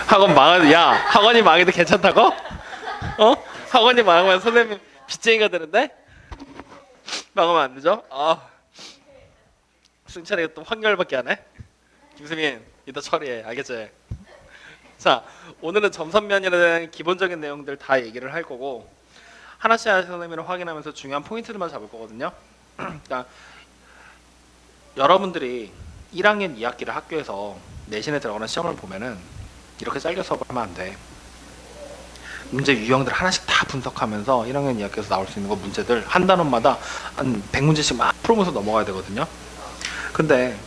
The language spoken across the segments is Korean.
학원 망해도 야 학원이 망해도 괜찮다고? 어? 학원이 망하면 선생님 빚쟁이가 되는데? 망하면 안 되죠? 아 승찬이가 또 확률밖에 안 해? 김수민 이따 처리해 알겠지? 자 오늘은 점선면이라는 대한 기본적인 내용들 다 얘기를 할 거고 하나씩 선생님을 확인하면서 중요한 포인트들만 잡을 거거든요. 그러니까 여러분들이 1학년 2학기를 학교에서 내신에 들어가는 시험을 보면은 이렇게 잘려 수업을 하면 안 돼. 문제 유형들 하나씩 다 분석하면서 1학년 2학기에서 나올 수 있는 거 문제들 한 단원마다 한 100문제씩 막 풀으면서 넘어가야 되거든요. 근데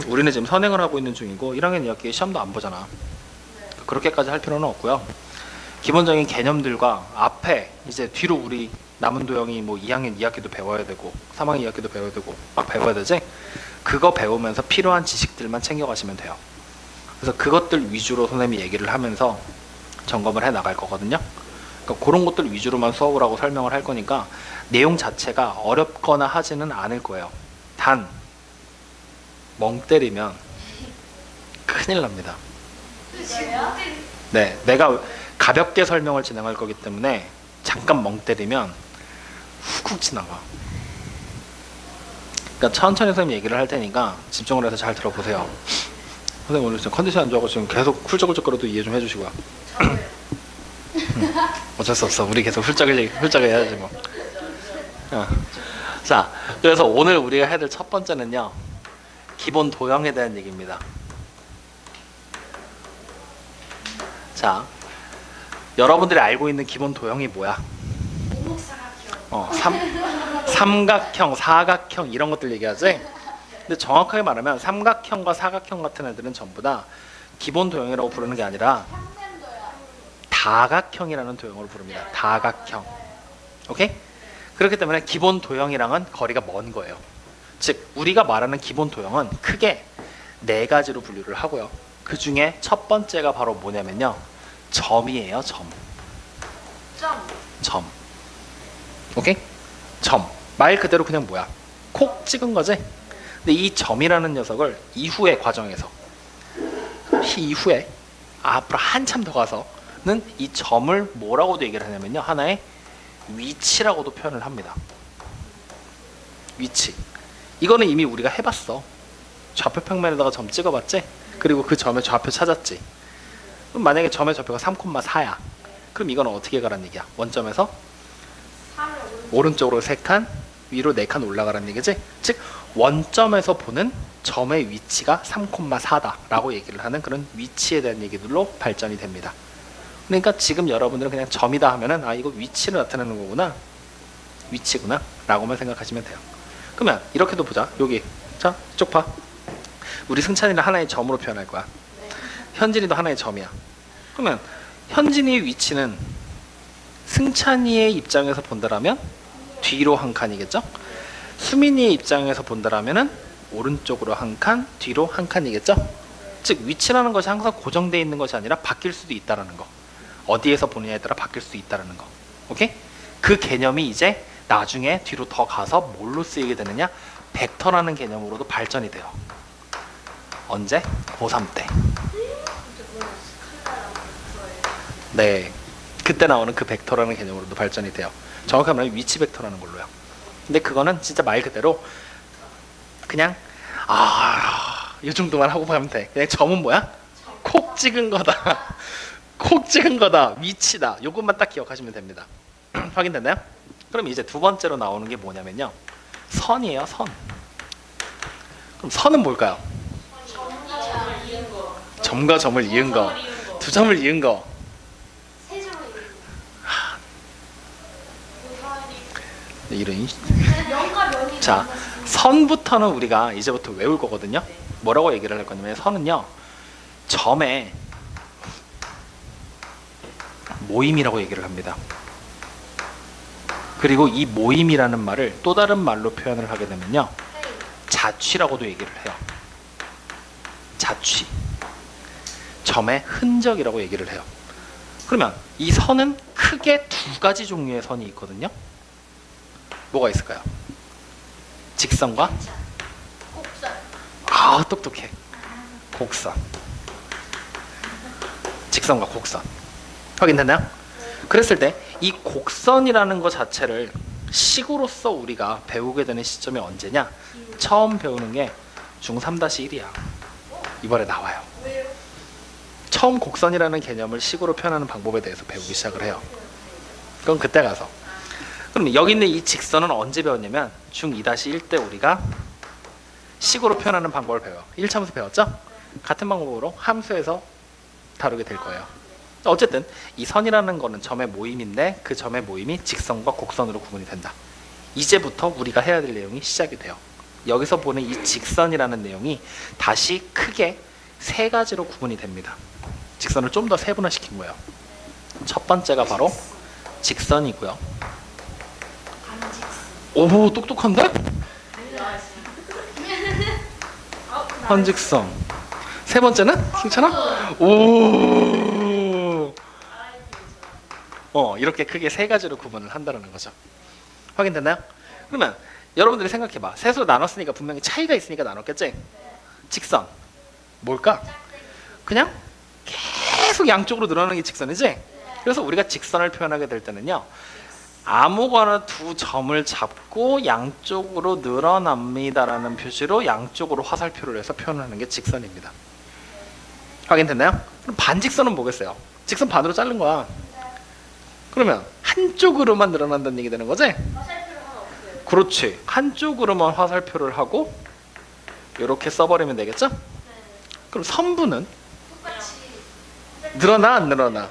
우리는 지금 선행을 하고 있는 중이고 1학년 2학기에 시험도 안 보잖아. 그렇게까지 할 필요는 없고요. 기본적인 개념들과 앞에 이제 뒤로 우리 남은 도형이 뭐 2학년 2학기도 배워야 되고 3학년 2학기도 배워야 되고 막 배워야 되지. 그거 배우면서 필요한 지식들만 챙겨가시면 돼요. 그래서 그것들 위주로 선생님이 얘기를 하면서 점검을 해 나갈 거거든요. 그러니까 그런 것들 위주로만 수업을 하고 설명을 할 거니까 내용 자체가 어렵거나 하지는 않을 거예요. 단 멍 때리면 큰일 납니다. 네, 내가 가볍게 설명을 진행할 거기 때문에 잠깐 멍 때리면 훅훅 지나가. 그러니까 천천히 선생님 얘기를 할 테니까 집중을 해서 잘 들어보세요. 선생님 오늘 지금 컨디션 안 좋아서 지금 계속 훌쩍훌쩍거려도 이해 좀 해주시고요. 어쩔 수 없어. 우리 계속 훌쩍해야지 뭐. 자, 그래서 오늘 우리가 해야 될 첫 번째는요. 기본 도형에 대한 얘기입니다. 자, 여러분들이 알고 있는 기본 도형이 뭐야? 삼각형, 사각형 이런 것들 얘기하지? 근데 정확하게 말하면 삼각형과 사각형 같은 애들은 전부 다 기본 도형이라고 부르는 게 아니라 다각형이라는 도형으로 부릅니다. 다각형. 오케이? 그렇기 때문에 기본 도형이랑은 거리가 먼 거예요. 즉 우리가 말하는 기본 도형은 크게 네 가지로 분류를 하고요. 그 중에 첫 번째가 바로 뭐냐면요. 점이에요. 점. 오케이? 점. 말 그대로 그냥 뭐야? 콕 찍은 거지? 근데 이 점이라는 녀석을 이후의 과정에서 이후에 앞으로 한참 더 가서는 이 점을 뭐라고도 얘기를 하냐면요. 하나의 위치라고도 표현을 합니다. 위치. 이거는 이미 우리가 해봤어. 좌표 평면에다가 점 찍어봤지? 그리고 그 점의 좌표 찾았지? 그럼 만약에 점의 좌표가 3,4야. 그럼 이건 어떻게 가라는 얘기야? 원점에서 오른쪽으로 3칸, 위로 4칸 올라가라는 얘기지? 즉 원점에서 보는 점의 위치가 3,4다 라고 얘기를 하는 그런 위치에 대한 얘기들로 발전이 됩니다. 그러니까 지금 여러분들은 그냥 점이다 하면은 아 이거 위치를 나타내는 거구나, 위치구나 라고만 생각하시면 돼요. 그러면 이렇게도 보자. 여기 자 이쪽 봐. 우리 승찬이를 하나의 점으로 표현할 거야. 현진이도 하나의 점이야. 그러면 현진이의 위치는 승찬이의 입장에서 본다라면 뒤로 한 칸이겠죠? 수민이의 입장에서 본다라면은 오른쪽으로 한 칸, 뒤로 한 칸이겠죠? 즉 위치라는 것이 항상 고정되어 있는 것이 아니라 바뀔 수도 있다라는 거. 어디에서 보느냐에 따라 바뀔 수도 있다라는 거. 오케이? 그 개념이 이제 나중에 뒤로 더 가서 뭘로 쓰이게 되느냐? 벡터라는 개념으로도 발전이 돼요. 언제? 고3 때. 네, 그때 나오는 그 벡터라는 개념으로도 발전이 돼요. 정확하게 말하면 위치 벡터라는 걸로요. 근데 그거는 진짜 말 그대로 그냥 이 정도만 하고 가면 돼. 그냥 점은 뭐야? 콕 찍은 거다. 콕 찍은 거다. 위치다. 요것만 딱 기억하시면 됩니다. 확인됐나요? 그럼 이제 두 번째로 나오는 게 뭐냐면요. 선이에요. 선. 그럼 선은 뭘까요? 점과 점을 이은 거. 두 점을 이은 거. 이런. 자, 선부터는 우리가 이제부터 외울 거거든요. 뭐라고 얘기를 할 거냐면 선은요. 점의 모임이라고 얘기를 합니다. 그리고 이 모임이라는 말을 또 다른 말로 표현을 하게 되면요. 자취라고도 얘기를 해요. 자취. 점의 흔적이라고 얘기를 해요. 그러면 이 선은 크게 두 가지 종류의 선이 있거든요. 뭐가 있을까요? 직선과 곡선. 똑똑해. 곡선. 직선과 곡선. 확인됐나요? 그랬을 때 이 곡선이라는 것 자체를 식으로서 우리가 배우게 되는 시점이 언제냐? 처음 배우는 게 중3-1이야. 이번에 나와요. 처음 곡선이라는 개념을 식으로 표현하는 방법에 대해서 배우기 시작을 해요. 그건 그때 가서. 그럼 여기 있는 이 직선은 언제 배웠냐면 중2-1 때 우리가 식으로 표현하는 방법을 배워요. 1차함수 배웠죠? 같은 방법으로 함수에서 다루게 될 거예요. 어쨌든 이 선이라는 거는 점의 모임인데 그 점의 모임이 직선과 곡선으로 구분이 된다. 이제부터 우리가 해야 될 내용이 시작이 돼요. 여기서 보는 이 직선이라는 내용이 다시 크게 세 가지로 구분이 됩니다. 직선을 좀 더 세분화시킨 거예요. 첫 번째가 바로 직선이고요. 오, 똑똑한데? 한직선. 세 번째는? 괜찮아? 오. 이렇게 크게 세 가지로 구분을 한다는 거죠. 확인됐나요? 그러면 여러분들이 생각해봐. 셋으로 나눴으니까 분명히 차이가 있으니까 나눴겠지? 직선. 뭘까? 그냥 계속 양쪽으로 늘어나는 게 직선이지? 그래서 우리가 직선을 표현하게 될 때는요. 아무거나 두 점을 잡고 양쪽으로 늘어납니다라는 표시로 양쪽으로 화살표를 해서 표현하는 게 직선입니다. 확인됐나요? 그럼 반직선은 뭐겠어요? 직선 반으로 자른 거야. 그러면 한쪽으로만 늘어난다는 얘기 되는 거지? 그렇지. 한쪽으로만 화살표를 하고 이렇게 써버리면 되겠죠? 그럼 선분은? 늘어나 안 늘어나?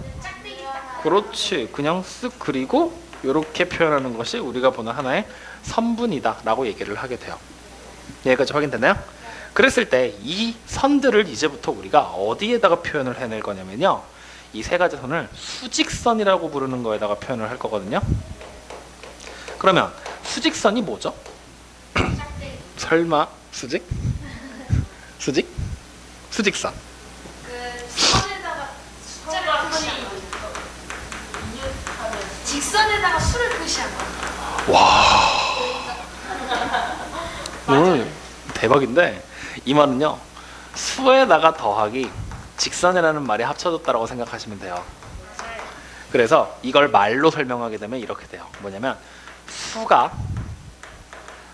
그렇지. 그냥 쓱 그리고 이렇게 표현하는 것이 우리가 보는 하나의 선분이다 라고 얘기를 하게 돼요. 여기까지 확인됐나요? 그랬을 때 이 선들을 이제부터 우리가 어디에다가 표현을 해낼 거냐면요, 이 세 가지 선을 수직선이라고 부르는 거에다가 표현을 할 거거든요. 그러면 수직선이 뭐죠? 설마 수직? 수직? 수직선. 직선에다가 수를 표시한 거야. 와, 오늘 대박인데 이 말은요, 수에다가 더하기 직선이라는 말이 합쳐졌다라고 생각하시면 돼요. 그래서 이걸 말로 설명하게 되면 이렇게 돼요. 뭐냐면 수가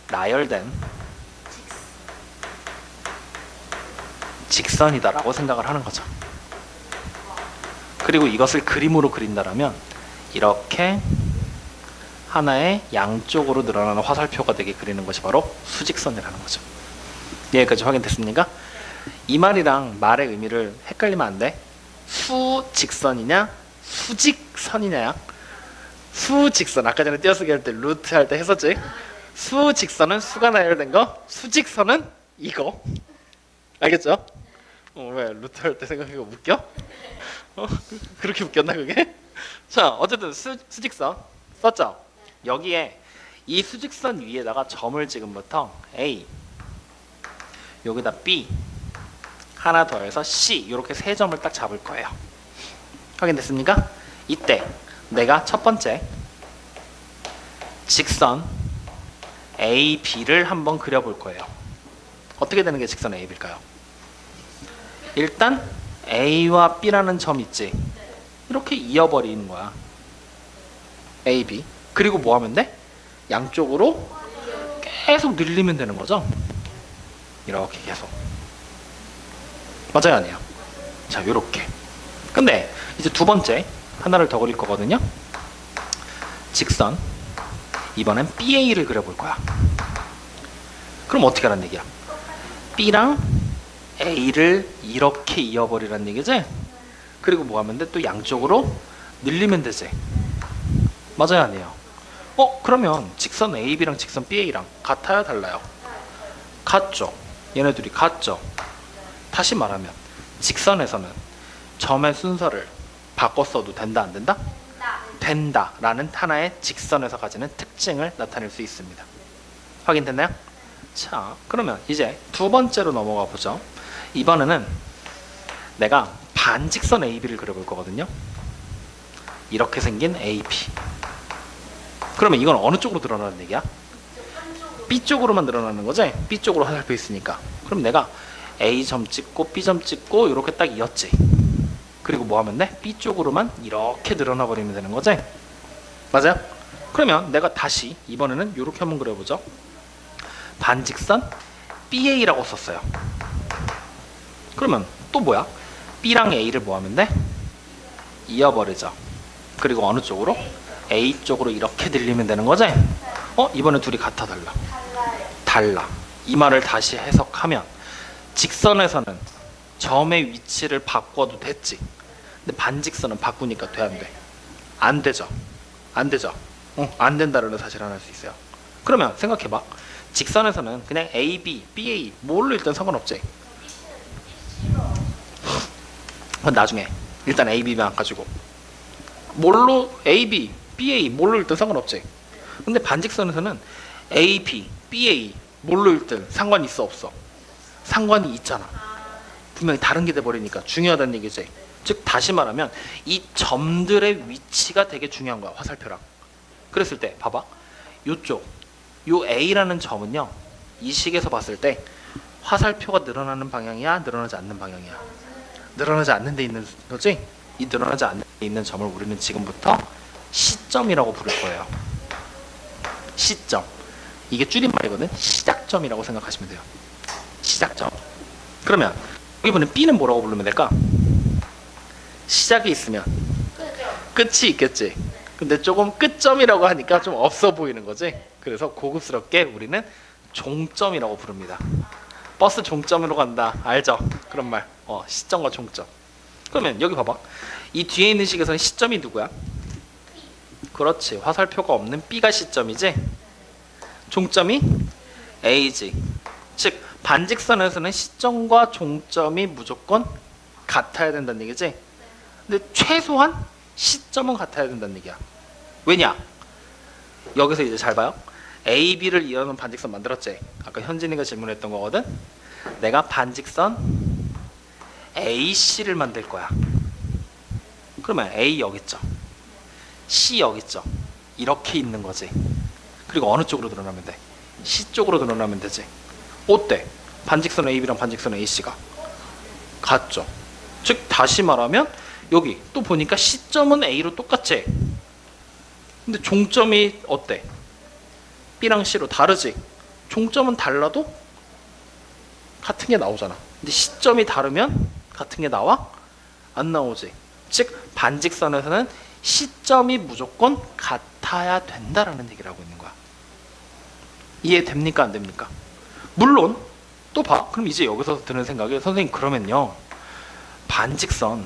나열된 직선이다라고 생각을 하는 거죠. 그리고 이것을 그림으로 그린다라면 이렇게 하나의 양쪽으로 늘어나는 화살표가 되게 그리는 것이 바로 수직선이라는 거죠. 여기까지 확인됐습니까? 이 말이랑 말의 의미를 헷갈리면 안 돼. 수직선이냐 수직선이냐. 수직선, 아까 전에 띄어쓰기 할 때 루트 할 때 했었지. 수직선은 수가 나열된 거, 수직선은 이거. 알겠죠? 왜 루트 할 때 생각해보니까 웃겨? 그렇게 웃겼나 그게? 자, 어쨌든 수직선 썼죠? 여기에 이 수직선 위에다가 점을 지금부터 A, 여기다 B, 하나 더해서 C, 이렇게 세 점을 딱 잡을 거예요. 확인됐습니까? 이때 내가 첫 번째 직선 AB를 한번 그려볼 거예요. 어떻게 되는 게 직선 AB일까요? 일단 A와 B라는 점 있지? 이렇게 이어버리는 거야. AB. 그리고 뭐 하면 돼? 양쪽으로 계속 늘리면 되는 거죠. 이렇게 계속. 맞아요, 아니에요? 자, 요렇게. 근데 이제 두 번째 하나를 더 그릴 거거든요. 직선. 이번엔 BA를 그려볼 거야. 그럼 어떻게 하라는 얘기야? B랑 A를 이렇게 이어버리라는 얘기지? 그리고 뭐 하면 돼? 또 양쪽으로 늘리면 되지. 맞아요, 아니에요? 그러면 직선 AB랑 직선 BA랑 같아요, 달라요? 같죠. 얘네들이 같죠. 다시 말하면 직선에서는 점의 순서를 바꿔 써도 된다, 안 된다? 된다 라는 하나의 직선에서 가지는 특징을 나타낼 수 있습니다. 확인됐나요? 자, 그러면 이제 두 번째로 넘어가 보죠. 이번에는 내가 반직선 AB를 그려볼 거거든요. 이렇게 생긴 AB. 그러면 이건 어느 쪽으로 늘어나는 얘기야? B 쪽으로만 늘어나는 거지? B 쪽으로 화살표 있으니까. 그럼 내가 A점 찍고 B점 찍고 이렇게 딱 이었지. 그리고 뭐 하면 돼? B 쪽으로만 이렇게 늘어나 버리면 되는 거지? 맞아요? 그러면 내가 다시 이번에는 이렇게 한번 그려보죠. 반직선 BA라고 썼어요. 그러면 또 뭐야? B랑 A를 뭐 하면 돼? 이어버리죠. 그리고 어느 쪽으로? A 쪽으로 이렇게 들리면 되는 거지? 이번에 둘이 같아 달라? 달라요. 달라. 이 말을 다시 해석하면 직선에서는 점의 위치를 바꿔도 됐지. 근데 반직선은 바꾸니까 돼, 안 돼? 안 되죠. 안 되죠. 안 된다는 사실을 하나 알 수 있어요. 그러면 생각해봐. 직선에서는 그냥 A, B, BA 뭘로 일단 상관없지. 그건 나중에 일단 A, B만 가지고 뭘로 A, B, BA 뭘로 일단 상관없지. 근데 반직선에서는 A, B, BA 뭘로 일단 상관이 있어 없어? 상관이 있잖아. 분명히 다른 게 돼버리니까 중요하다는 얘기지. 즉 다시 말하면 이 점들의 위치가 되게 중요한 거야, 화살표랑. 그랬을 때 봐봐, 요쪽 요 A라는 점은요, 이 식에서 봤을 때 화살표가 늘어나는 방향이야, 늘어나지 않는 방향이야? 늘어나지 않는 데 있는 거지? 이 늘어나지 않는 데 있는 점을 우리는 지금부터 시점이라고 부를 거예요. 시점. 이게 줄임말이거든. 시작점이라고 생각하시면 돼요. 시작점. 그러면 여기 보면 B는 뭐라고 부르면 될까? 시작이 있으면 끝이 있겠지. 근데 조금 끝점이라고 하니까 좀 없어 보이는 거지. 그래서 고급스럽게 우리는 종점이라고 부릅니다. 버스 종점으로 간다. 알죠? 그런 말. 시점과 종점. 그러면 여기 봐봐. 이 뒤에 있는 식에서는 시점이 누구야? 그렇지. 화살표가 없는 B가 시점이지. 종점이 A지. 즉 반직선에서는 시점과 종점이 무조건 같아야 된다는 얘기지. 근데 최소한 시점은 같아야 된다는 얘기야. 왜냐? 여기서 이제 잘 봐요. A, B를 이어놓은 반직선 만들었지. 아까 현진이가 질문했던 거거든. 내가 반직선 AC를 만들 거야. 그러면 A 여기 있죠. C 여기 있죠. 이렇게 있는 거지. 그리고 어느 쪽으로 드러나면 돼? C 쪽으로 드러나면 되지. 어때? 반직선 AB랑 반직선 AC가 같죠. 즉 다시 말하면 여기 또 보니까 시점은 A로 똑같지. 근데 종점이 어때? B랑 C로 다르지. 종점은 달라도 같은 게 나오잖아. 근데 시점이 다르면 같은 게 나와? 안 나오지. 즉 반직선에서는 시점이 무조건 같아야 된다라는 얘기를 하고 있는 거야. 이해됩니까? 안 됩니까? 물론 또 봐. 그럼 이제 여기서 드는 생각이, 선생님 그러면요, 반직선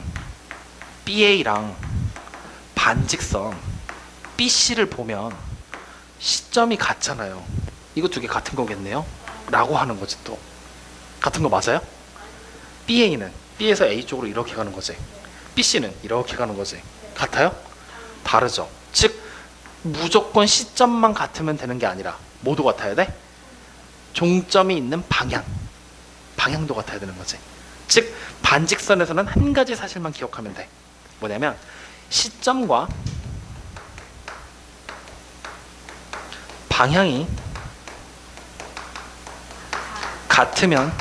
BA랑 반직선 BC를 보면 시점이 같잖아요. 이거 두 개 같은 거겠네요? 라고 하는 거지. 또 같은 거 맞아요? BA는 B에서 A 쪽으로 이렇게 가는 거지. BC는 이렇게 가는 거지. 같아요? 다르죠. 즉 무조건 시점만 같으면 되는 게 아니라 모두 같아야 돼? 종점이 있는 방향도 같아야 되는 거지. 즉 반직선에서는 한 가지 사실만 기억하면 돼. 뭐냐면 시점과 방향이 같으면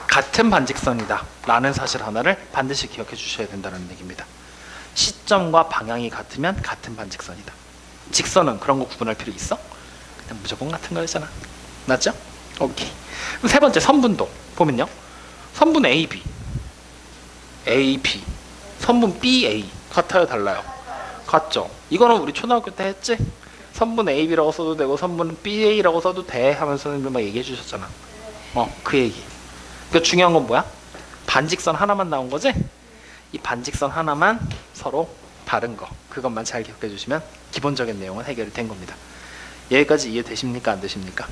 같은 반직선이다 라는 사실 하나를 반드시 기억해 주셔야 된다는 얘기입니다. 시점과 방향이 같으면 같은 반직선이다. 직선은 그런 거 구분할 필요 있어? 그냥 무조건 같은 거잖아. 맞죠? 오케이. 그럼 세 번째 선분도 보면요, 선분 AB, AB, 선분 BA 같아요, 달라요? 같죠? 이거는 우리 초등학교 때 했지? 선분 AB라고 써도 되고 선분 BA라고 써도 돼 하면서 선생님이 막 얘기해 주셨잖아. 그 얘기. 그러니까 중요한 건 뭐야? 반직선 하나만 나온 거지? 이 반직선 하나만 서로 다른 거, 그것만 잘 기억해 주시면 기본적인 내용은 해결이 된 겁니다. 여기까지 이해되십니까? 안 되십니까?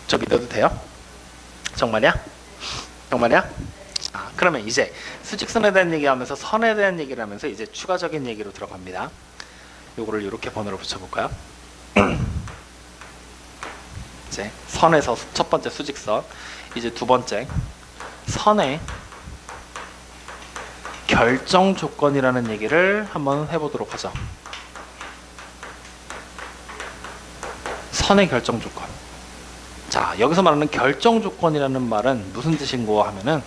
저 믿어도 돼요? 정말이야? 정말이야? 자, 그러면 이제 수직선에 대한 얘기하면서 선에 대한 얘기를 하면서 이제 추가적인 얘기로 들어갑니다. 요거를 이렇게 번호로 붙여볼까요? 이제 선에서 첫 번째 수직선, 이제 두 번째 선의 결정 조건이라는 얘기를 한번 해보도록 하죠. 선의 결정 조건. 자, 여기서 말하는 결정 조건이라는 말은 무슨 뜻인고 하면은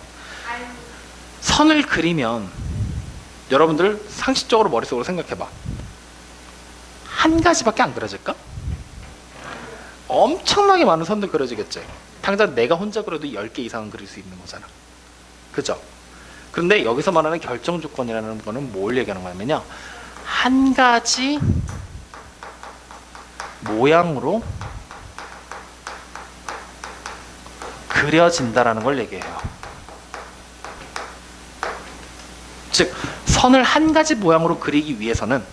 선을 그리면 여러분들 상식적으로 머릿속으로 생각해봐. 한 가지밖에 안 그려질까? 엄청나게 많은 선들 그려지겠지. 당장 내가 혼자 그려도 10개 이상은 그릴 수 있는 거잖아. 그죠? 그런데 여기서 말하는 결정 조건이라는 거는 뭘 얘기하는 거냐면요, 한 가지 모양으로 그려진다라는 걸 얘기해요. 즉, 선을 한 가지 모양으로 그리기 위해서는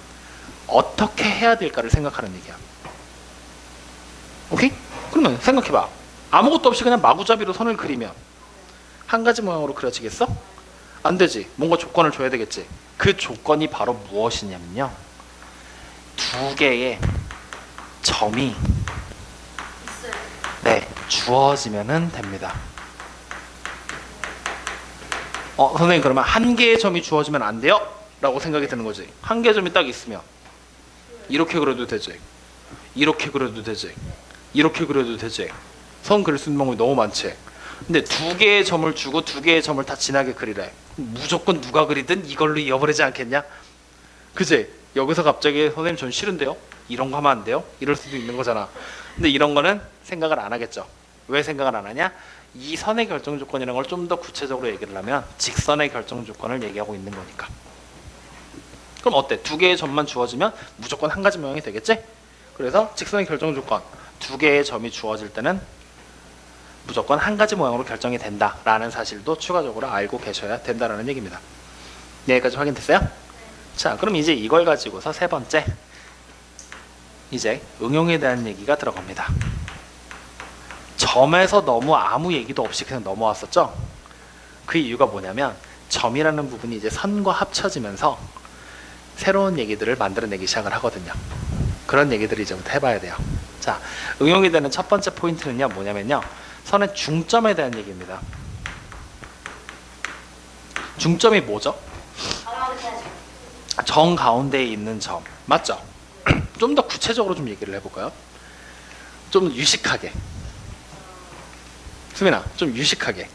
어떻게 해야 될까를 생각하는 얘기야. 오케이? 그러면 생각해봐. 아무것도 없이 그냥 마구잡이로 선을 그리면 한 가지 모양으로 그려지겠어? 안 되지. 뭔가 조건을 줘야 되겠지. 그 조건이 바로 무엇이냐면요, 두 개의 점이 있어요. 주어지면 됩니다. 선생님, 그러면 한 개의 점이 주어지면 안 돼요? 라고 생각이 드는 거지. 한 개의 점이 딱 있으면 이렇게 그려도 되지, 이렇게 그려도 되지, 이렇게 그려도 되지. 선 그릴 수 있는 방법이 너무 많지. 근데 두 개의 점을 주고 두 개의 점을 다 진하게 그리래. 무조건 누가 그리든 이걸로 이어버리지 않겠냐? 그지? 여기서 갑자기 선생님 전 싫은데요? 이런 거 하면 안 돼요? 이럴 수도 있는 거잖아. 근데 이런 거는 생각을 안 하겠죠. 왜 생각을 안 하냐? 이 선의 결정 조건이라는 걸 좀 더 구체적으로 얘기를 하면 직선의 결정 조건을 얘기하고 있는 거니까. 그럼 어때? 두 개의 점만 주어지면 무조건 한 가지 모양이 되겠지? 그래서 직선의 결정 조건, 두 개의 점이 주어질 때는 무조건 한 가지 모양으로 결정이 된다라는 사실도 추가적으로 알고 계셔야 된다라는 얘기입니다. 여기까지 확인됐어요? 자, 그럼 이제 이걸 가지고서 세 번째, 이제 응용에 대한 얘기가 들어갑니다. 점에서 너무 아무 얘기도 없이 그냥 넘어왔었죠? 그 이유가 뭐냐면 점이라는 부분이 이제 선과 합쳐지면서 새로운 얘기들을 만들어내기 시작을 하거든요. 그런 얘기들을 이제부터 해봐야 돼요. 자, 응용이 되는 첫 번째 포인트는요, 뭐냐면요, 선의 중점에 대한 얘기입니다. 중점이 뭐죠? 정 가운데에 있는 점, 맞죠? 좀 더 구체적으로 좀 얘기를 해볼까요? 좀 유식하게. 수민아, 좀 유식하게.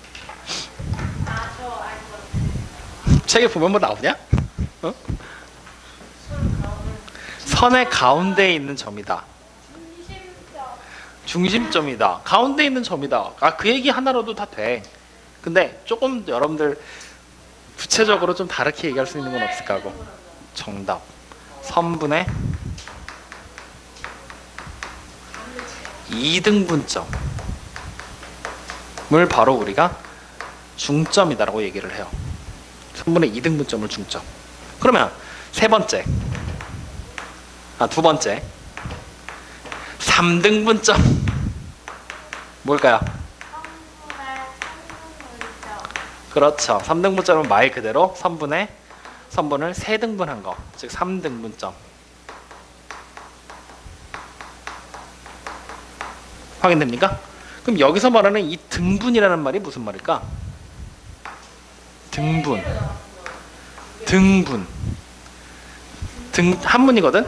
저 알 것 같아요. 책에 보면 뭐 나오냐? 어? 선의 가운데에 있는 점이다. 중심점이다. 가운데 있는 점이다. 그 얘기 하나로도 다 돼. 근데 조금 여러분들 구체적으로 좀 다르게 얘기할 수 있는 건 없을까 하고. 정답. 선분의 2등분점을 바로 우리가 중점이다라고 얘기를 해요. 선분의 2등분점을 중점. 그러면 세 번째, 두 번째, 3등분점 뭘까요? 그렇죠. 3등분점은 말 그대로 선분을 3등분한 거, 즉 3등분점. 확인됩니까? 그럼 여기서 말하는 이 등분이라는 말이 무슨 말일까? 등분. 한문이거든?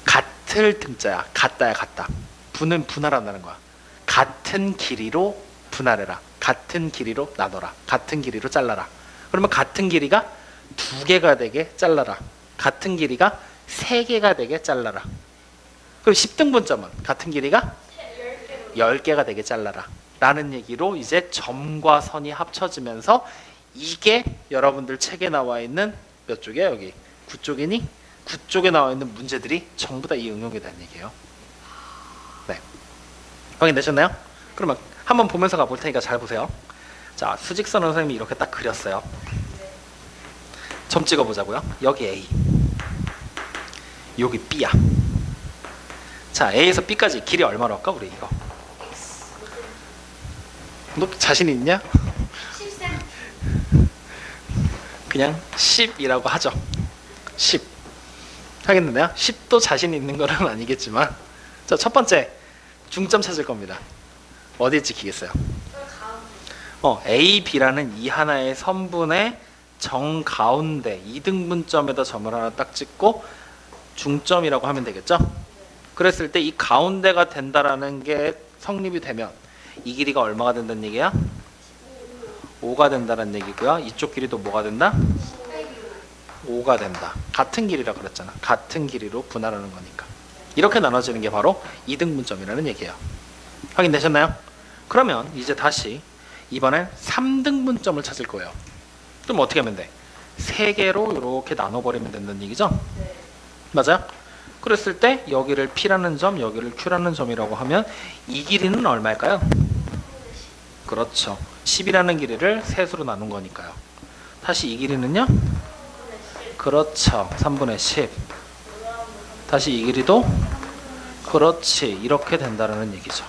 같을 등자야. 같다야, 같다. 분은 분할한다는 거야. 같은 길이로 분할해라. 같은 길이로 나눠라. 같은 길이로 잘라라. 그러면 같은 길이가 2개가 되게 잘라라. 같은 길이가 3개가 되게 잘라라. 그럼 10등분점은 같은 길이가 10개가 되게 잘라라. 라는 얘기로 이제 점과 선이 합쳐지면서 이게 여러분들 책에 나와 있는 몇 쪽이야? 여기 9쪽이니? 9쪽에 나와 있는 문제들이 전부 다 이 응용에 대한 얘기예요. 네. 확인되셨나요? 그러면 한번 보면서 가볼 테니까 잘 보세요. 자, 수직선을 선생님이 이렇게 딱 그렸어요. 점 찍어보자고요. 여기 A, 여기 B야. 자, A에서 B까지 길이 얼마로 할까? 우리 이거 너 자신 있냐? 10cm. 그냥 10이라고 하죠. 10. 하겠는데요? 10도 자신 있는 거는 아니겠지만, 자, 첫 번째 중점 찾을 겁니다. 어디에 찍히겠어요? A, B라는 이 하나의 선분의 정 가운데 2등분점에다 점을 하나 딱 찍고 중점이라고 하면 되겠죠? 그랬을 때 이 가운데가 된다라는 게 성립이 되면 이 길이가 얼마가 된다는 얘기야? 5가 된다는 얘기고요. 이쪽 길이도 뭐가 된다? 5가 된다. 같은 길이라 그랬잖아. 같은 길이로 분할하는 거니까. 이렇게 나눠지는 게 바로 이등분점이라는 얘기예요. 확인되셨나요? 그러면 이제 다시 이번엔 3등분점을 찾을 거예요. 그럼 어떻게 하면 돼? 3개로 이렇게 나눠버리면 된다는 얘기죠? 네. 맞아요? 그랬을 때 여기를 P라는 점, 여기를 Q라는 점이라고 하면 이 길이는 얼마일까요? 그렇죠. 10이라는 길이를 셋으로 나눈 거니까요. 다시 이 길이는요? 그렇죠. 3분의 10. 다시 이 길이도 그렇지. 이렇게 된다는 얘기죠.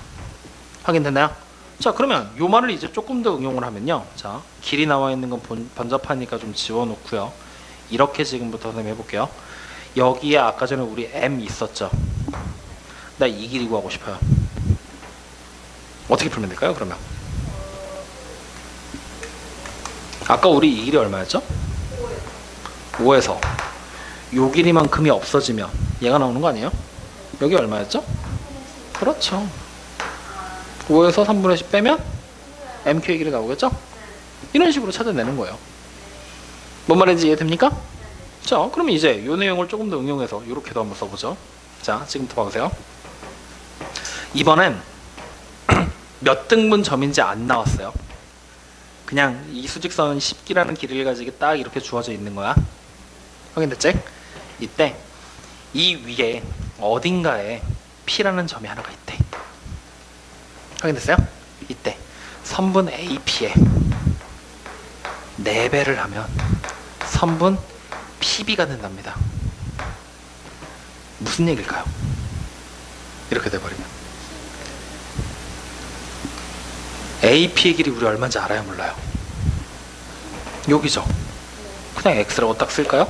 확인됐나요? 자, 그러면 요 말을 이제 조금 더 응용을 하면요. 자, 길이 나와 있는 건 번잡하니까 좀 지워놓고요. 이렇게 지금부터 선생님 해볼게요. 여기에 아까 전에 우리 M 있었죠? 나 이 길이 구하고 싶어요. 어떻게 풀면 될까요, 그러면? 아까 우리 이 길이 얼마였죠? 5에서 요 길이만큼이 없어지면 얘가 나오는 거 아니에요? 여기 얼마였죠? 그렇죠. 5에서 3분의 10 빼면 MQ의 길이 나오겠죠? 이런 식으로 찾아내는 거예요. 뭔 말인지 이해됩니까? 자, 그러면 이제 이 내용을 조금 더 응용해서 이렇게도 한번 써보죠. 자, 지금부터 봐보세요. 이번엔 몇 등분 점인지 안 나왔어요. 그냥 이 수직선은 10기라는 길이를 가지고 딱 이렇게 주어져 있는 거야. 확인됐지? 이때 이 위에 어딘가에 P라는 점이 하나가 있대. 확인됐어요? 이때 선분 AP에 4배를 하면 선분 PB가 된답니다. 무슨 얘기일까요? 이렇게 돼버리면 AP의 길이 우리 얼마인지 알아요? 몰라요? 여기죠? 그냥 X라고 딱 쓸까요?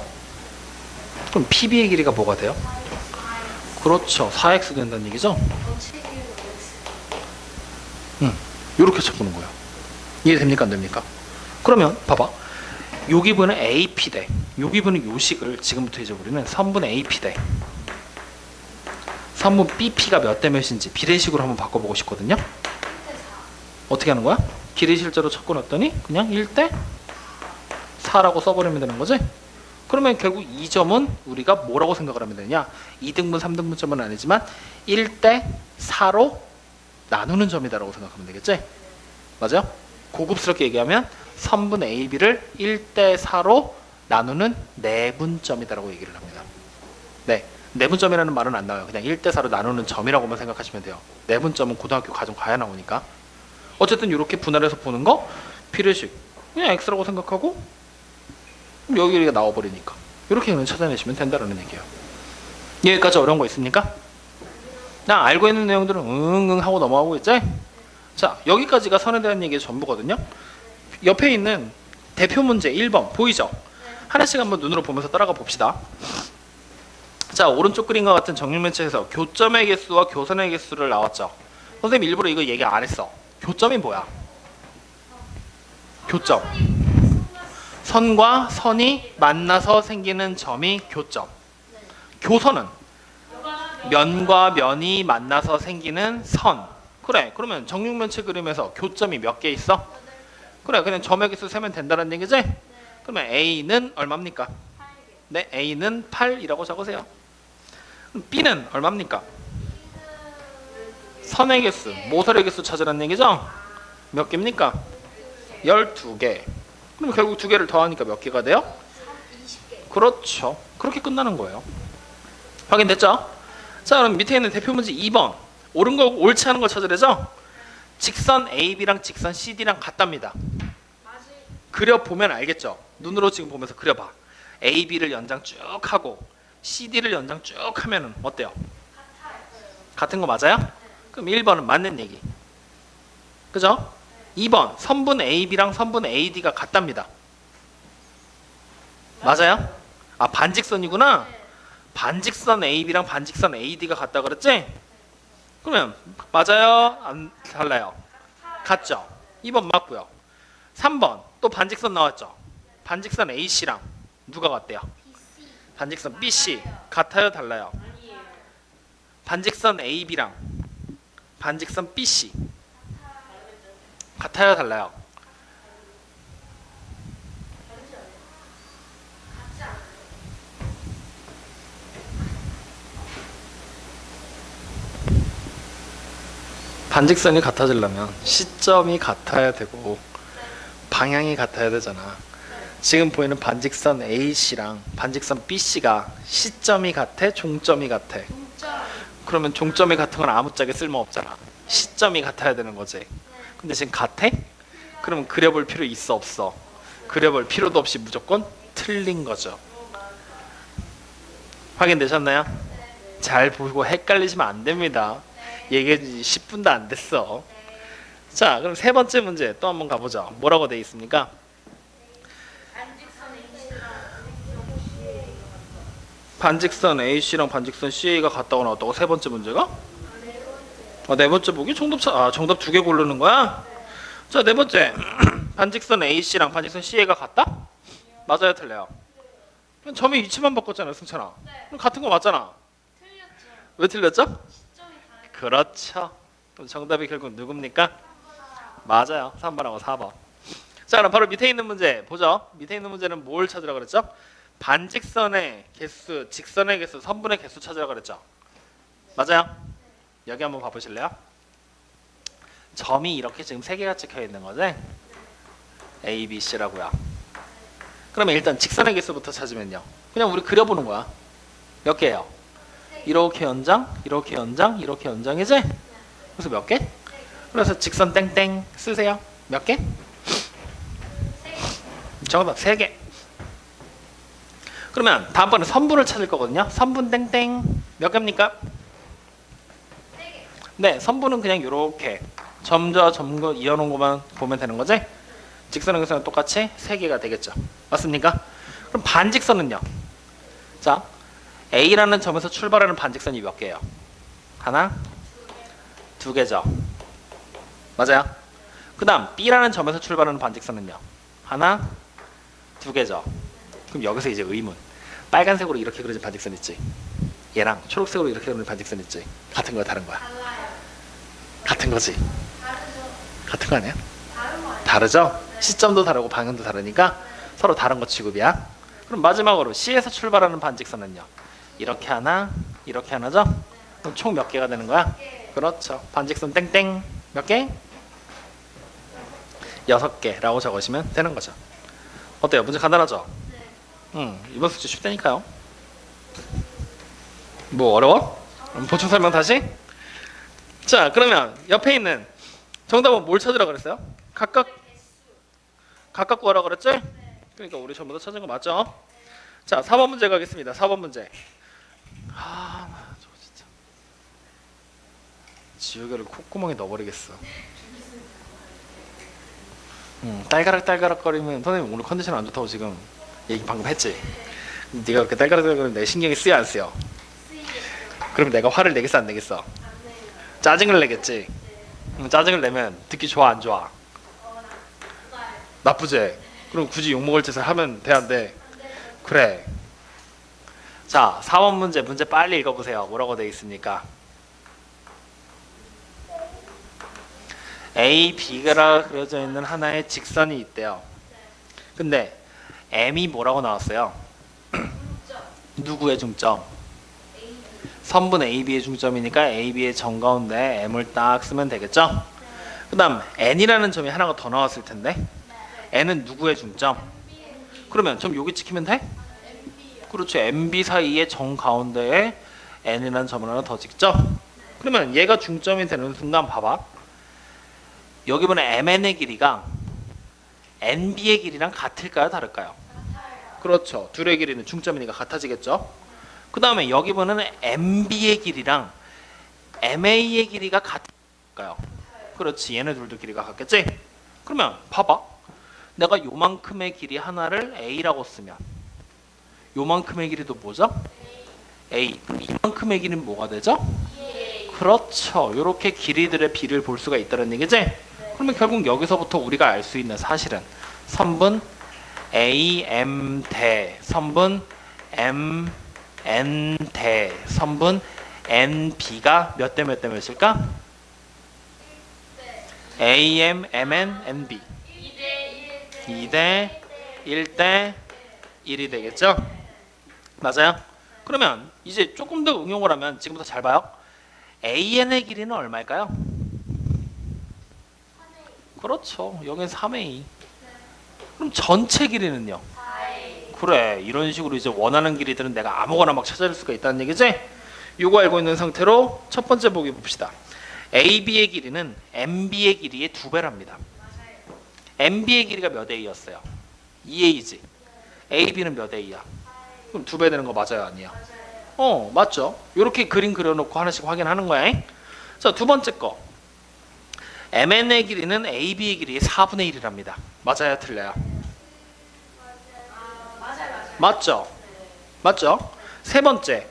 그럼 PB의 길이가 뭐가 돼요? 그렇죠. 4X 된다는 얘기죠? 이렇게 쳐보는 거예요. 이해됩니까? 안 됩니까? 그러면 봐봐. 요 기분은 AP 대 요 기분은 요식을 지금부터 이제 우리는 선분 AP 대 선분 BP가 몇 대 몇인지 비례식으로 한번 바꿔보고 싶거든요. 어떻게 하는 거야? 길이 실제로 쳤고놨더니 그냥 1대 4라고 써버리면 되는 거지? 그러면 결국 이 점은 우리가 뭐라고 생각을 하면 되냐? 2등분, 3등분점은 아니지만 1대 4로 나누는 점이다라고 생각하면 되겠지? 맞아요? 고급스럽게 얘기하면 선분 AB를 1대 4로 나누는 내분점이다라고 얘기를 합니다. 네, 내분점이라는 말은 안 나와요. 그냥 1대 4로 나누는 점이라고만 생각하시면 돼요. 내분점은 고등학교 과정 가야 나오니까. 어쨌든 이렇게 분할해서 보는 거 비례식 그냥 X라고 생각하고 여기가 나와버리니까 이렇게 그냥 찾아내시면 된다는 얘기예요. 여기까지 어려운 거 있습니까? 나 알고 있는 내용들은 응응 하고 넘어가고 있지? 자, 여기까지가 선에 대한 얘기의 전부거든요. 옆에 있는 대표 문제 1번 보이죠? 하나씩 한번 눈으로 보면서 따라가 봅시다. 자, 오른쪽 그림과 같은 정육면체에서 교점의 개수와 교선의 개수를 나왔죠. 선생님 일부러 이거 얘기 안 했어. 교점이 뭐야? 교점. 선과 선이 만나서 생기는 점이 교점. 교선은 면과 면이 만나서 생기는 선. 그래, 그러면 정육면체 그림에서 교점이 몇 개 있어? 그래, 그냥 점의 개수 세면 된다는 얘기지? 그러면 A는 얼마입니까? 네, A는 8이라고 적으세요. 그럼 B는 얼마입니까? 선의 개수, 모서리 개수 찾으라는 얘기죠? 몇 개입니까? 12개. 그럼 결국 2개를 더하니까 몇 개가 돼요? 그렇죠. 그렇게 끝나는 거예요. 확인됐죠? 자, 그럼 밑에 있는 대표 문제 2번. 옳은 거 옳지 않은 걸 찾으래죠? 직선 AB랑 직선 CD랑 같답니다. 그려보면 알겠죠? 눈으로 지금 보면서 그려봐. AB를 연장 쭉 하고 CD를 연장 쭉 하면은 어때요? 같은 거 맞아요? 그럼 1번은 맞는 얘기. 그죠? 2번 선분 AB랑 선분 AD가 같답니다. 맞아요? 아, 반직선이구나. 반직선 AB랑 반직선 AD가 같다 그랬지? 그러면 맞아요? 안 달라요? 같죠? 2번 맞고요. 3번 또 반직선 나왔죠? 반직선 AC랑 누가 같대요? 반직선 BC 같아요? 달라요? 반직선 AB랑 반직선 BC 같아요? 달라요? 반직선이 같아지려면 시점이 같아야 되고 방향이 같아야 되잖아. 지금 보이는 반직선 AC랑 반직선 BC가 시점이 같아? 종점이 같아? 동점. 그러면 종점이 같은 건 아무짝에 쓸모없잖아. 시점이 같아야 되는 거지. 근데 지금 같아? 그러면 그려볼 필요 있어 없어? 그려볼 필요도 없이 무조건 틀린 거죠. 확인되셨나요? 잘 보고 헷갈리시면 안 됩니다. 얘기해 지 10분도 안 됐어. 자, 그럼 세 번째 문제 또 한번 가보죠. 뭐라고 돼 있습니까? 반직선 AC랑 반직선 CA가 같다고 나왔다고 세 번째 문제가? 네 번째 보기 정답 두 개 고르는 거야? 자, 네 번째 반직선 AC랑 반직선 CA가 같다? 맞아요, 틀려요? 그냥 점의 위치만 바꿨잖아요, 승찬아. 그럼 같은 거 맞잖아. 틀렸죠. 왜 틀렸죠? 시점이 다르죠. 그렇죠. 그럼 정답이 결국 누굽니까? 맞아요. 3번하고 4번. 자, 그럼 바로 밑에 있는 문제 보죠. 밑에 있는 문제는 뭘 찾으라고 그랬죠? 반직선의 개수, 직선의 개수, 선분의 개수 찾으라고 그랬죠. 맞아요? 여기 한번 봐보실래요? 점이 이렇게 지금 세 개가 찍혀 있는 거지? A, B, C라고요. 그러면 일단 직선의 개수부터 찾으면요. 그냥 우리 그려보는 거야. 몇 개예요? 이렇게 연장, 이렇게 연장, 이렇게 연장이지? 그래서 몇 개? 그래서 직선 땡땡 쓰세요. 몇 개? 정답 3개. 그러면 다음번에 선분을 찾을 거거든요. 선분 땡땡 몇 개입니까? 3개. 네, 선분은 그냥 이렇게 점과 점과 이어놓은 것만 보면 되는 거지? 직선의 개수는 똑같이 3개가 되겠죠. 맞습니까? 그럼 반직선은요? 자, A라는 점에서 출발하는 반직선이 몇 개예요? 하나, 2개죠. 맞아요? 그 다음 B라는 점에서 출발하는 반직선은요? 하나, 2개죠. 그럼 여기서 이제 의문. 빨간색으로 이렇게 그려진 반직선 있지? 얘랑 초록색으로 이렇게 그려진 반직선 있지? 같은 거야, 다른 거야? 달라요. 같은 거지? 다르죠. 같은 거 아니야? 다른 거 아니에요? 다르죠? 시점도 다르고 방향도 다르니까 서로 다른 거 취급이야. 그럼 마지막으로 C에서 출발하는 반직선은요? 이렇게 하나, 이렇게 하나죠? 그럼 총 몇 개가 되는 거야? 그렇죠. 반직선 땡땡 몇 개? 6개라고 적으시면 되는 거죠. 어때요? 문제 간단하죠? 이번 숙제 쉽다니까요. 뭐 어려워? 보충 설명 다시? 자, 그러면 옆에 있는 정답은 뭘 찾으라고 그랬어요? 각각 구하라고 그랬지? 그러니까 우리 전부 다 찾은 거 맞죠? 자, 4번 문제 가겠습니다. 4번 문제. 저 진짜 지우개를 콧구멍에 넣어버리겠어. 딸가락 거리면 선생님 오늘 컨디션 안 좋다고 지금 얘기 방금 했지? 네가 그렇게 딸가락 거리면 내 신경이 쓰여 안 쓰여? 그럼 내가 화를 내겠어 안 내겠어? 안 내요. 짜증을 내겠지? 짜증을 내면 듣기 좋아 안 좋아? 나빠요. 나쁘지? 그럼 굳이 욕먹을 짓을 하면 돼 안 돼? 그래. 자, 4번 문제 빨리 읽어보세요. 뭐라고 되어 있습니까? A, B가 그려져 있는 하나의 직선이 있대요. 근데 M이 뭐라고 나왔어요? 누구의 중점? 선분 AB의 중점이니까 AB의 점 가운데 M을 딱 쓰면 되겠죠? 그 다음 N이라는 점이 하나가 더 나왔을 텐데 N은 누구의 중점? 그러면 점 여기 찍히면 돼? 그렇죠. MB 사이의 점 가운데에 N이라는 점을 하나 더 찍죠? 그러면 얘가 중점이 되는 순간 봐봐. 여기 보면 MN의 길이가 NB의 길이랑 같을까요? 다를까요? 그렇죠. 둘의 길이는 중점이니까 같아지겠죠? 그 다음에 여기 보면 MB의 길이랑 MA의 길이가 같을까요? 그렇지. 얘네 둘도 길이가 같겠지? 그러면 봐봐. 내가 요만큼의 길이 하나를 A라고 쓰면 요만큼의 길이도 뭐죠? A. 그럼 이만큼의 길이는 뭐가 되죠? 그렇죠. 이렇게 길이들의 비를 볼 수가 있다는 얘기지? 그러면 결국 여기서부터 우리가 알 수 있는 사실은 선분 AM 대 선분 MN 대 선분 NB가 몇 대 몇 대 몇일까? AM, MN, NB 2대 1대 1이 되겠죠? 맞아요? 그러면 이제 조금 더 응용을 하면 지금부터 잘 봐요. AN의 길이는 얼마일까요? 그렇죠. 여긴 3a. 그럼 전체 길이는요? 그래, 이런 식으로 이제 원하는 길이들은 내가 아무거나 막 찾아낼 수가 있다는 얘기지? 요거 알고 있는 상태로 첫 번째 보기 봅시다. AB의 길이는 MB의 길이의 2배랍니다. MB의 길이가 몇 A였어요? 2A지. AB는 몇 A야? 그럼 2배 되는 거 맞아요, 아니야? 맞죠? 이렇게 그림 그려놓고 하나씩 확인하는 거야. 자, 두 번째 거. MN의 길이는 AB의 길이의 4분의 1이랍니다. 맞아요, 틀려요? 맞죠? 맞죠? 세 번째.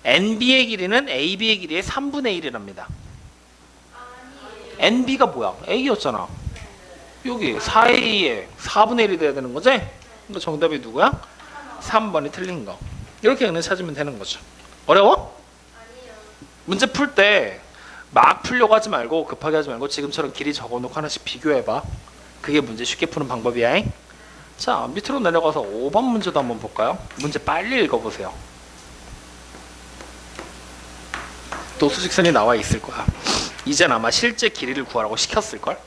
NB의 길이는 AB의 길이의 3분의 1이랍니다. NB가 뭐야? A였잖아. 여기 4A에 4분의 1이 돼야 되는 거지? 그러니까 정답이 누구야? 3번이 틀린 거. 이렇게 그냥 찾으면 되는 거죠. 어려워? 문제 풀 때 막 풀려고 하지 말고 급하게 하지 말고 지금처럼 길이 적어놓고 하나씩 비교해봐. 그게 문제 쉽게 푸는 방법이야. 자, 밑으로 내려가서 5번 문제도 한번 볼까요? 문제 빨리 읽어보세요. 또 수직선이 나와 있을 거야. 이젠 아마 실제 길이를 구하라고 시켰을걸?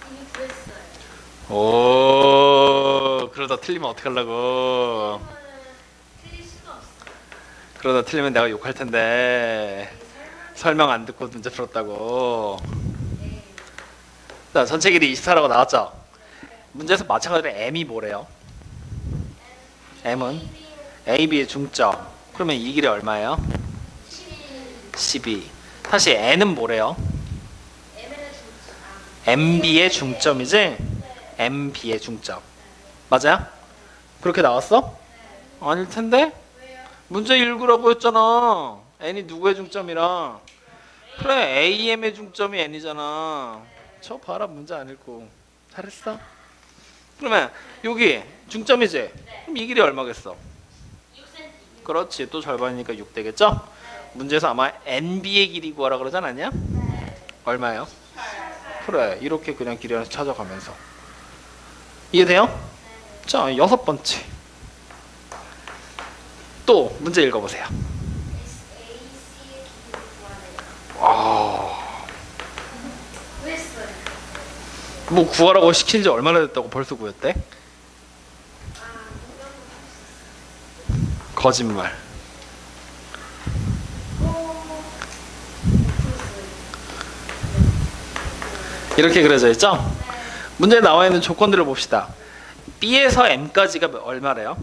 이미 구했어요. 오, 그러다 틀리면 어떡하려고. 틀릴 수가 없어. 그러다 틀리면 내가 욕할 텐데. 설명 안 듣고 문제 풀었다고. 자, 전체 길이 24라고 나왔죠? 문제에서 마찬가지로 M이 뭐래요? M은 AB의 중점. 그러면 이 길이 얼마예요? 12. 다시 N은 뭐래요? MB의 중점이지? MB의 중점. 맞아요? 그렇게 나왔어? 아닐 텐데? 문제 읽으라고 했잖아. N이 누구의 중점이라. 그래, AM의 중점이 N이잖아. 저 봐라, 문제 안 읽고. 잘했어. 그러면 여기 중점이지? 그럼 이 길이 얼마겠어? 6cm. 그렇지, 또 절반이니까 6 되겠죠? 문제에서 아마 NB의 길이 구하라 그러지 않았냐? 얼마예요? 그래, 이렇게 그냥 길이 하나씩 찾아가면서. 이해돼요? 자, 6번째. 또 문제 읽어보세요. AC의 길이를 구하래요. 구했어요. 뭐 구하라고 시킨 지 얼마나 됐다고 벌써 구했대? 거짓말. 이렇게 그려져 있죠? 문제에 나와 있는 조건들을 봅시다. B에서 M까지가 얼마래요?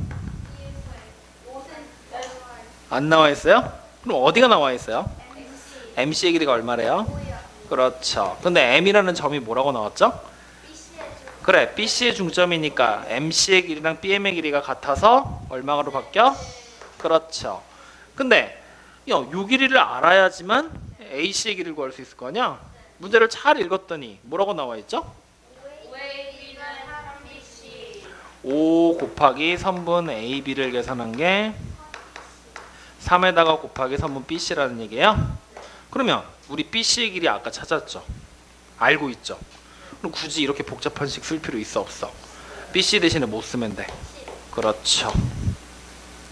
안 나와 있어요? 그럼 어디가 나와 있어요? MC의 길이가 얼마래요? 그렇죠. 근데 M이라는 점이 뭐라고 나왔죠? 그래, BC의 중점이니까 MC의 길이랑 BM의 길이가 같아서 얼마로 바뀌어? 그렇죠. 근데 요 길이를 알아야지만 AC의 길이를 구할 수 있을 거 아니야? 문제를 잘 읽었더니 뭐라고 나와 있죠? 5 곱하기 선분 AB를 계산한 게 3에다가 곱하기 선분 BC라는 얘기예요. 그러면 우리 BC의 길이 아까 찾았죠? 알고 있죠? 그럼 굳이 이렇게 복잡한 식 쓸 필요 있어 없어? BC 대신에 못 쓰면 돼. 그렇죠.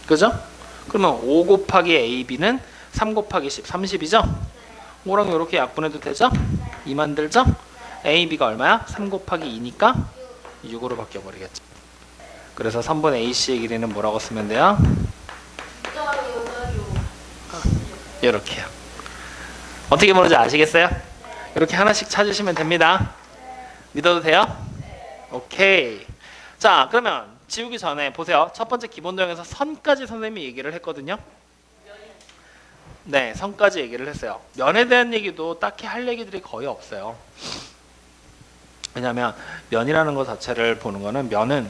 그죠? 그러면 5 곱하기 AB는 3 곱하기 10, 30이죠? 5랑 이렇게 약분해도 되죠? 2 만들죠? AB가 얼마야? 3 곱하기 2니까 6으로 바뀌어버리겠죠. 그래서 3번 AC의 길이는 뭐라고 쓰면 돼요? 이렇게요. 어떻게 보는지 아시겠어요? 이렇게 하나씩 찾으시면 됩니다. 믿어도 돼요? 오케이. 자, 그러면 지우기 전에 보세요. 첫 번째 기본 도형에서 선까지 선생님이 얘기를 했거든요. 네, 선까지 얘기를 했어요. 면에 대한 얘기도 딱히 할 얘기들이 거의 없어요. 왜냐하면 면이라는 것 자체를 보는 거는 면은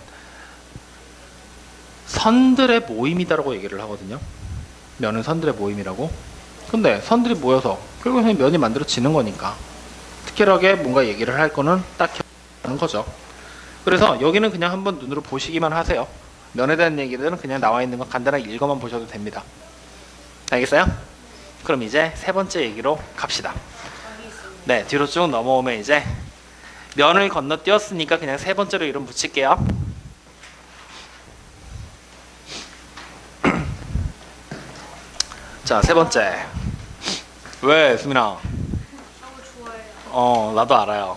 선들의 모임이다라고 얘기를 하거든요. 면은 선들의 모임이라고. 근데 선들이 모여서 결국에는 면이 만들어지는 거니까 특별하게 뭔가 얘기를 할 거는 딱히 없는 거죠. 그래서 여기는 그냥 한번 눈으로 보시기만 하세요. 면에 대한 얘기들은 그냥 나와 있는 거 간단하게 읽어만 보셔도 됩니다. 알겠어요? 그럼 이제 세 번째 얘기로 갑시다. 네, 뒤로 쭉 넘어오면 이제 면을 건너뛰었으니까 그냥 세 번째로 이름 붙일게요. 자, 세 번째. 왜, 수민아? 너무 좋아해요. 나도 알아요.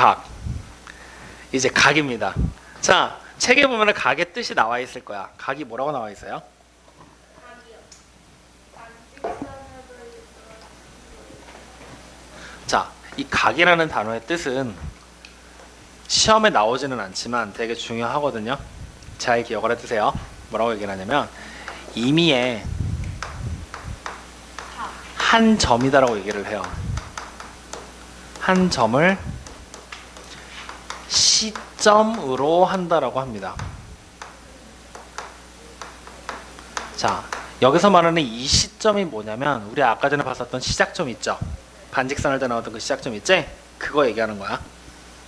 각. 이제 각입니다. 자, 책에 보면 각의 뜻이 나와 있을 거야. 각이 뭐라고 나와 있어요? 자, 이 각이라는 단어의 뜻은 시험에 나오지는 않지만 되게 중요하거든요. 잘 기억을 해두세요. 뭐라고 얘기를 하냐면 임의의 한 점이다라고 얘기를 해요. 한 점을 시점으로 한다라고 합니다. 자, 여기서 말하는 이 시점이 뭐냐면 우리 아까 전에 봤었던 시작점 있죠? 반직선을 다 나왔던 그 시작점 있지? 그거 얘기하는 거야.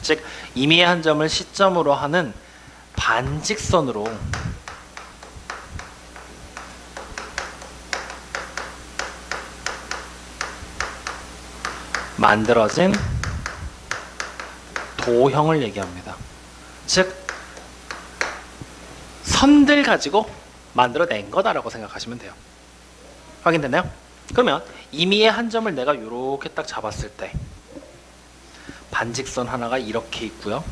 즉 임의의 한 점을 시점으로 하는 반직선으로 만들어진 도형을 얘기합니다. 즉 선들 가지고 만들어낸 거다라고 생각하시면 돼요. 확인됐나요? 그러면 임의의 한 점을 내가 이렇게 딱 잡았을 때 반직선 하나가 이렇게 있고요.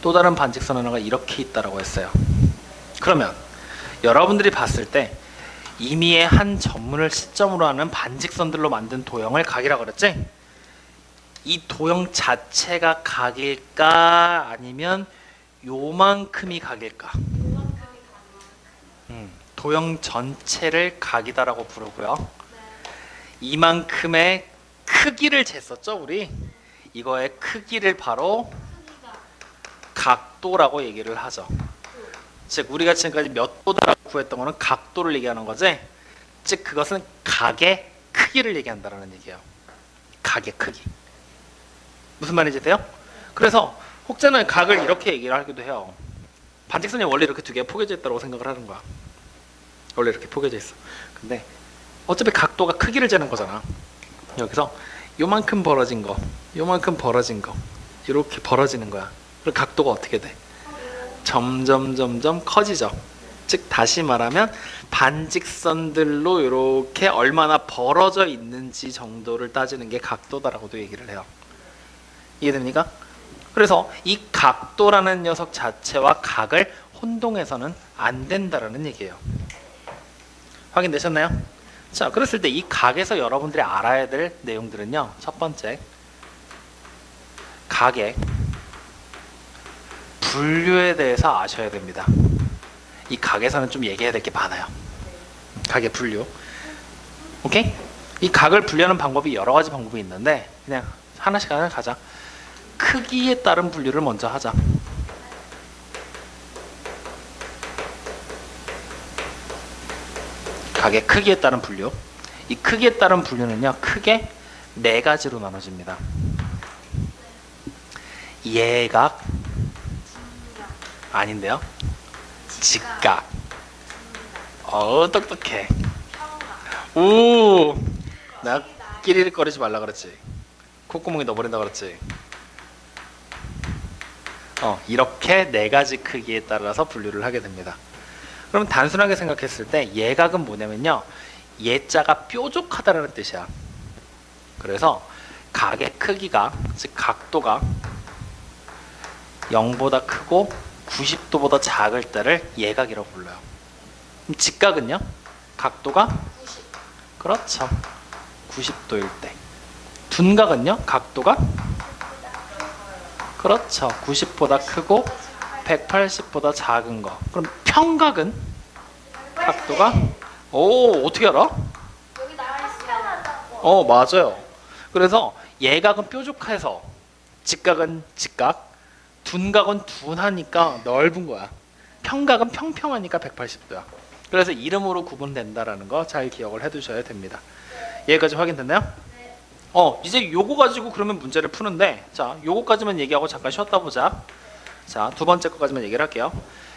또 다른 반직선 하나가 이렇게 있다라고 했어요. 그러면 여러분들이 봤을 때 임의의 한 점을 시점으로 하는 반직선들로 만든 도형을 각이라고 그랬지? 이 도형 자체가 각일까 아니면 요만큼이 각일까? 도형 전체를 각이다라고 부르고요. 이만큼의 크기를 쟀었죠, 우리? 이거의 크기를 바로 각도라고 얘기를 하죠. 즉 우리가 지금까지 몇 도다라고 구했던 거는 각도를 얘기하는 거지. 즉 그것은 각의 크기를 얘기한다는 얘기예요. 각의 크기. 무슨 말인지 돼요? 그래서 혹자는 각을 이렇게 얘기를 하기도 해요. 반직선이 원래 이렇게 두 개가 포개져 있다고 생각을 하는 거야. 원래 이렇게 포개져 있어. 근데 어차피 각도가 크기를 재는 거잖아. 여기서 요만큼 벌어진 거, 요만큼 벌어진 거 이렇게 벌어지는 거야. 그럼 각도가 어떻게 돼? 점점 커지죠. 즉 다시 말하면 반직선들로 이렇게 얼마나 벌어져 있는지 정도를 따지는 게 각도다라고도 얘기를 해요. 이해됩니까? 그래서 이 각도라는 녀석 자체와 각을 혼동해서는 안 된다라는 얘기예요. 확인되셨나요? 자, 그랬을 때 이 각에서 여러분들이 알아야 될 내용들은요. 첫 번째, 각의 분류에 대해서 아셔야 됩니다. 이 각에서는 좀 얘기해야 될 게 많아요. 각의 분류. 오케이? 이 각을 분류하는 방법이 여러 가지 방법이 있는데 그냥 하나씩 가자. 크기에 따른 분류를 먼저 하자. 각의 크기에 따른 분류. 이 크기에 따른 분류는요, 크게 네 가지로 나눠집니다. 예각, 아닌데요? 직각. 똑똑해. 오, 나 끼리릭거리지 말라 그랬지. 콧구멍에 넣어버린다 그랬지. 이렇게 네 가지 크기에 따라서 분류를 하게 됩니다. 그럼 단순하게 생각했을 때 예각은 뭐냐면요, 예자가 뾰족하다는 뜻이야. 그래서 각의 크기가, 즉 각도가 0보다 크고 90도보다 작을 때를 예각이라고 불러요. 그럼 직각은요? 각도가 90. 그렇죠. 90도일 때. 둔각은요? 각도가 그렇죠. 90보다 크고 180보다 작은 거. 그럼 평각은 각도가 어떻게 알아? 여기 나와 있어요. 맞아요. 그래서 예각은 뾰족해서 직각은 직각, 둔각은 둔하니까 넓은 거야. 평각은 평평하니까 180도야. 그래서 이름으로 구분된다라는 거 잘 기억을 해두셔야 됩니다. 여기까지 확인됐나요? 네. 이제 요거 가지고 그러면 문제를 푸는데, 자, 요거까지만 얘기하고 잠깐 쉬었다 보자. 자, 두 번째 거까지만 얘기를 할게요.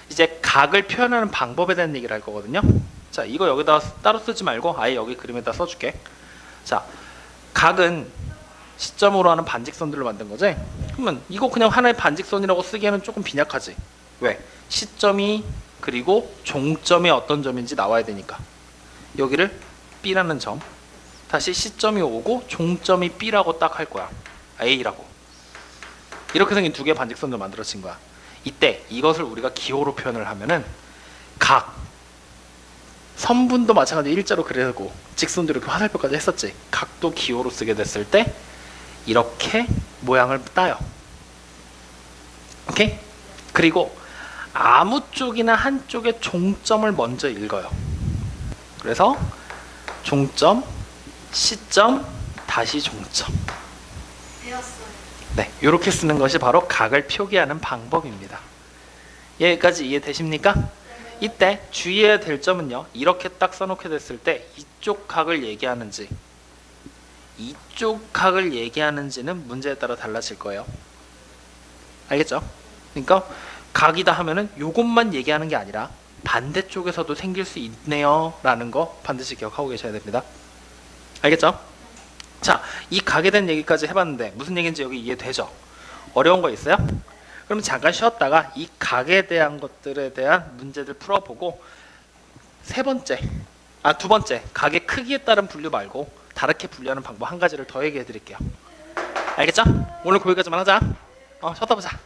이제 각을 표현하는 방법에 대한 얘기를 할 거거든요. 자, 이거 여기다 따로 쓰지 말고 아예 여기 그림에다 써줄게. 자, 각은 시점으로 하는 반직선들로 만든 거지? 그러면 이거 그냥 하나의 반직선이라고 쓰기에는 조금 빈약하지. 왜? 시점이 그리고 종점이 어떤 점인지 나와야 되니까. 여기를 B라는 점, 다시 시점이 오고 종점이 B라고 딱 할 거야. A라고. 이렇게 생긴 두 개의 반직선으로 만들어진 거야. 이때 이것을 우리가 기호로 표현을 하면은 각 선분도 마찬가지로 일자로 그리고 직선도 이렇게 화살표까지 했었지. 각도 기호로 쓰게 됐을 때 이렇게 모양을 따요. 오케이? 그리고 아무 쪽이나 한쪽의 종점을 먼저 읽어요. 그래서 종점, 시점, 다시 종점. 배웠어요. 네, 이렇게 쓰는 것이 바로 각을 표기하는 방법입니다. 여기까지 이해되십니까? 이때 주의해야 될 점은요, 이렇게 딱 써놓게 됐을 때 이쪽 각을 얘기하는지 이쪽 각을 얘기하는지는 문제에 따라 달라질 거예요. 알겠죠? 그러니까 각이다 하면은 요것만 얘기하는 게 아니라 반대쪽에서도 생길 수 있네요 라는 거 반드시 기억하고 계셔야 됩니다. 알겠죠? 자, 이 각에 대한 얘기까지 해봤는데 무슨 얘기인지 여기 이해되죠? 어려운 거 있어요? 그럼 잠깐 쉬었다가 이 각에 대한 것들에 대한 문제들 풀어보고 두 번째 각의 크기에 따른 분류 말고 다르게 분류하는 방법 한 가지를 더 얘기해 드릴게요. 알겠죠? 오늘 거기까지만 하자. 쉬었다 보자.